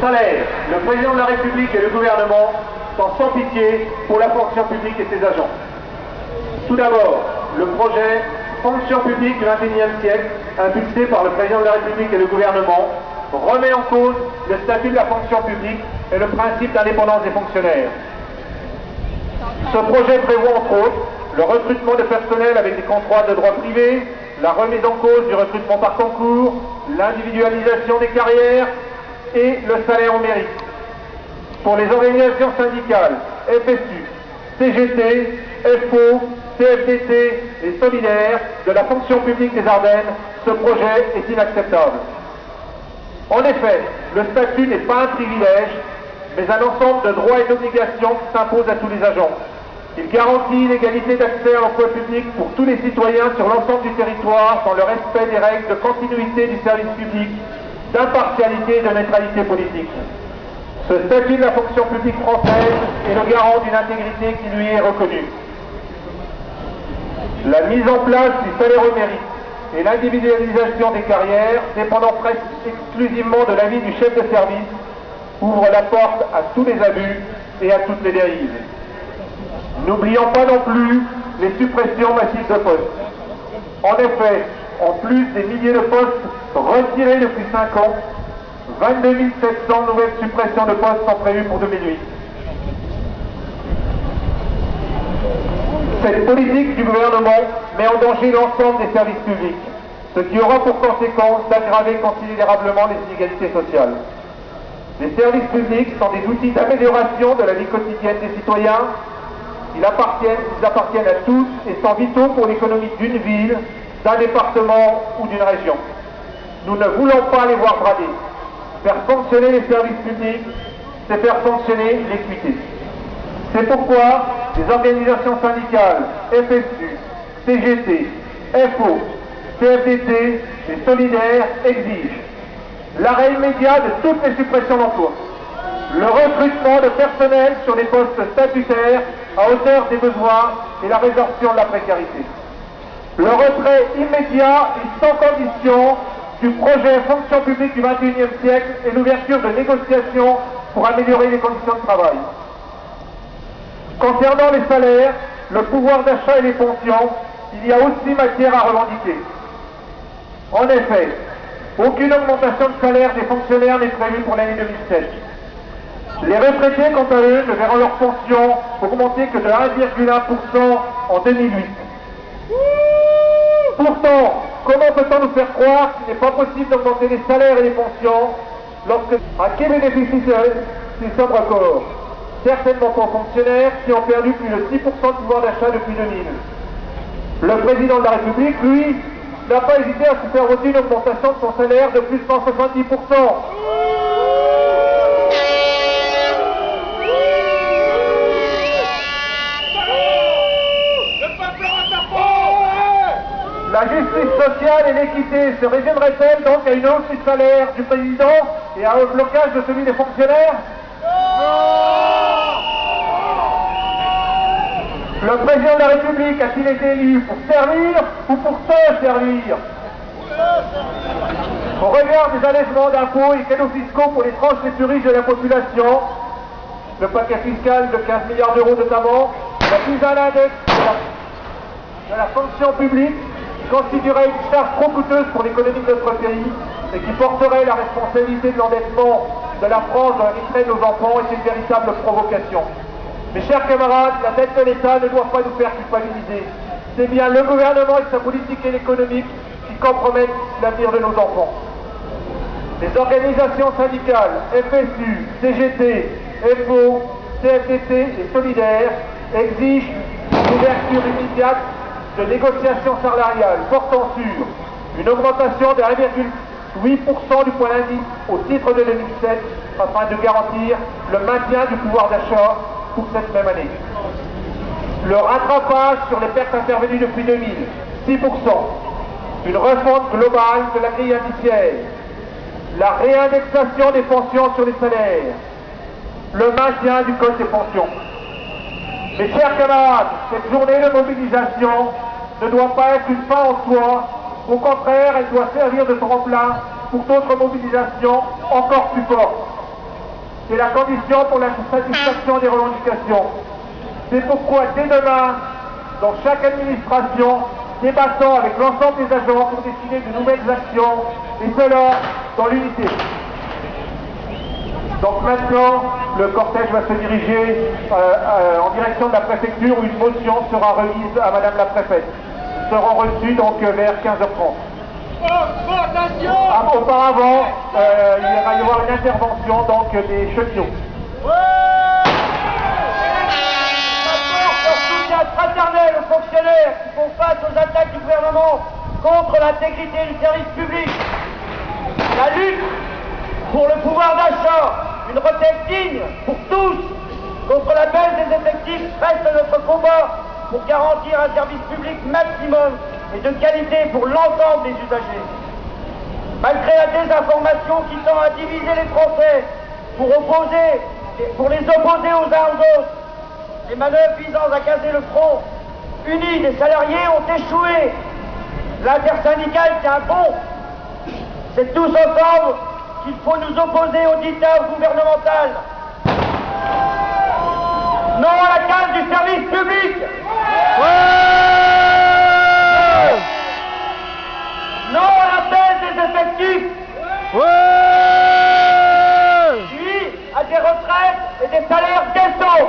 Salaire. Le président de la République et le gouvernement sont sans pitié pour la fonction publique et ses agents. Tout d'abord, le projet fonction publique du XXIe siècle, impulsé par le président de la République et le gouvernement, remet en cause le statut de la fonction publique et le principe d'indépendance des fonctionnaires. Ce projet prévoit entre autres le recrutement de personnel avec des contrats de droit privé, la remise en cause du recrutement par concours, l'individualisation des carrières et le salaire au mérite. Pour les organisations syndicales, FSU, CGT, FO, CFDT et Solidaires de la fonction publique des Ardennes, ce projet est inacceptable. En effet, le statut n'est pas un privilège, mais un ensemble de droits et d'obligations qui s'imposent à tous les agents. Il garantit l'égalité d'accès à l'emploi public pour tous les citoyens sur l'ensemble du territoire dans le respect des règles de continuité du service public, d'impartialité et de neutralité politique. Ce statut de la fonction publique française est le garant d'une intégrité qui lui est reconnue. La mise en place du salaire au mérite et l'individualisation des carrières, dépendant presque exclusivement de l'avis du chef de service, ouvrent la porte à tous les abus et à toutes les dérives. N'oublions pas non plus les suppressions massives de postes. En effet, en plus des milliers de postes retirés depuis 5 ans, 22 700 nouvelles suppressions de postes sont prévues pour 2008. Cette politique du gouvernement met en danger l'ensemble des services publics, ce qui aura pour conséquence d'aggraver considérablement les inégalités sociales. Les services publics sont des outils d'amélioration de la vie quotidienne des citoyens. Ils appartiennent à tous et sont vitaux pour l'économie d'une ville, d'un département ou d'une région. Nous ne voulons pas les voir bradés. Faire fonctionner les services publics, c'est faire fonctionner l'équité. C'est pourquoi les organisations syndicales FSU, CGT, FO, CFDT et Solidaires exigent l'arrêt immédiat de toutes les suppressions d'emplois, le recrutement de personnel sur des postes statutaires à hauteur des besoins et la résorption de la précarité. Le retrait immédiat et sans condition du projet fonction publique du XXIe siècle et l'ouverture de négociations pour améliorer les conditions de travail. Concernant les salaires, le pouvoir d'achat et les pensions, il y a aussi matière à revendiquer. En effet, aucune augmentation de salaire des fonctionnaires n'est prévue pour l'année 2007. Les retraités, quant à eux, ne verront leur pension augmenter que de 1,1% en 2008. Pourtant, comment peut-on nous faire croire qu'il n'est pas possible d'augmenter les salaires et les pensions lorsque, à qui bénéficient ces sobres records? Certainement pas aux fonctionnaires qui ont perdu plus de 6% de pouvoir d'achat depuis 2000. Le président de la République, lui, n'a pas hésité à se faire voter une augmentation de son salaire de plus de 170%. La justice sociale et l'équité se résumeraient-elles donc à une hausse du salaire du président et à un blocage de celui des fonctionnaires? Le président de la République a-t-il été élu pour servir ou pour se servir? Au regard des allègements d'impôts et cadeaux fiscaux pour les tranches les plus riches de la population, le paquet fiscal de 15 milliards d'euros notamment, la mise à l'index de la fonction publique, qui constituerait une charge trop coûteuse pour l'économie de notre pays et qui porterait la responsabilité de l'endettement de la France dans l'intérêt de nos enfants, est une véritable provocation. Mes chers camarades, la dette de l'État ne doit pas nous faire culpabiliser. C'est bien le gouvernement et sa politique économique qui compromettent l'avenir de nos enfants. Les organisations syndicales, FSU, CGT, FO, CFDT et Solidaires exigent l'ouverture immédiate de négociations salariales portant sur une augmentation de 1,8% du point d'indice au titre de 2007 afin de garantir le maintien du pouvoir d'achat pour cette même année. Le rattrapage sur les pertes intervenues depuis 2000, 6%. Une refonte globale de la grille indiciaire. La réindexation des pensions sur les salaires. Le maintien du code des pensions. Mes chers camarades, cette journée de mobilisation ne doit pas être une fin en soi. Au contraire, elle doit servir de tremplin pour d'autres mobilisations encore plus fortes. C'est la condition pour la satisfaction des revendications. C'est pourquoi dès demain, dans chaque administration, débattons avec l'ensemble des agents pour décider de nouvelles actions, et cela dans l'unité. Donc maintenant, le cortège va se diriger en direction de la préfecture où une motion sera remise à Madame la préfète. Ils seront reçus donc vers 15h30. Auparavant, il va y avoir une intervention donc des cheminots. Leur soutien fraternel aux fonctionnaires qui font face aux attaques du gouvernement contre l'intégrité du service public. La lutte pour le pouvoir d'achat, une retraite digne pour tous, contre la baisse des effectifs reste notre combat pour garantir un service public maximum et de qualité pour l'ensemble des usagers. Malgré la désinformation qui tend à diviser les Français pour les opposer aux uns aux autres, les manœuvres visant à casser le front uni des salariés ont échoué. L'intersyndicale tient bon. C'est tous ensemble qu'il faut nous opposer au dictat gouvernemental. Non à la casse du service public. Non à la baisse des effectifs. Oui à des retraites et des salaires décents.